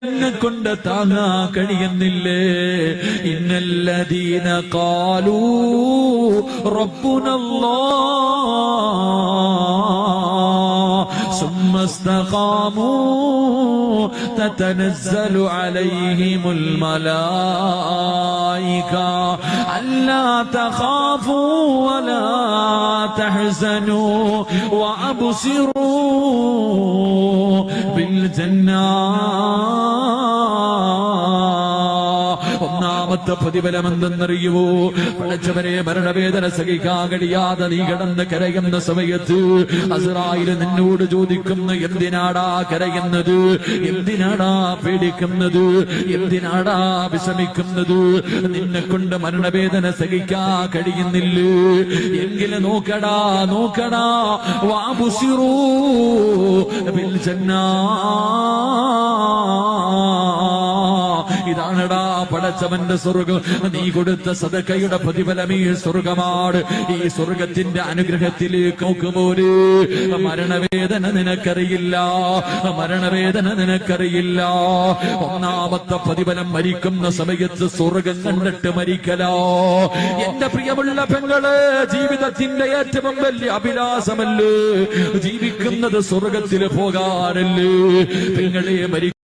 കൊണ്ട് താങ്ങാൻ കഴിയുന്നില്ലേ? ഇന്നല്ലദീന ഖാലൂ റബ്ബുനല്ലാഹ് സുമ്മ ഇസ്തഖാമൂ തതനസ്സലു അലൈഹിമുൽ മലായിക അല്ലാ തഖാഫൂ വലാ തഹ്സനൂ വഅബ്സിറൂ ബിൽ ജന്നാ. ഒന്നാമത്തെ പ്രതിഫലം എന്തെന്നറിയുവോ? പടച്ചവരെ, മരണവേദന സഹിക്കാൻ കഴിയാതെ നീ കിടന്ന് കരയുന്ന സമയത്ത് അസ്റായിൽ നിന്നോട് ചോദിക്കുന്നു, എന്തിനാടാ കരയുന്നത്? എന്തിനാടാ പേടിക്കുന്നത്? എന്തിനാടാ വിഷമിക്കുന്നത്? നിന്നെ കൊണ്ട് മരണവേദന സഹിക്കാൻ കഴിയുന്നില്ലേ? എങ്കിലും നോക്കടാ നോക്കടാ, വഅബ്സിറൂ ബിൽ ജന്നാ. ഇതാണടാ പടച്ചവന്റെ സ്വർഗം. നീ കൊടുത്ത സദഖയുടെ പ്രതിഫലം ഈ സ്വർഗമാണ്. ഈ സ്വർഗത്തിന്റെ അനുഗ്രഹത്തിലേക്ക് നോക്കുമ്പോര് മരണവേദന നിനക്കറിയില്ല, മരണവേദന നിനക്കറിയില്ല. ഒന്നാമത്തെ പ്രതിഫലം മരിക്കുന്ന സമയത്ത് സ്വർഗം കണ്ടിട്ട് മരിക്കലോ. എന്റെ പ്രിയമുള്ള പെങ്ങള്, ജീവിതത്തിന്റെ ഏറ്റവും വലിയ അഭിലാഷമല്ലേ ജീവിക്കുന്നത് സ്വർഗത്തിൽ പോകാനല്ലേ? പെങ്ങളെ,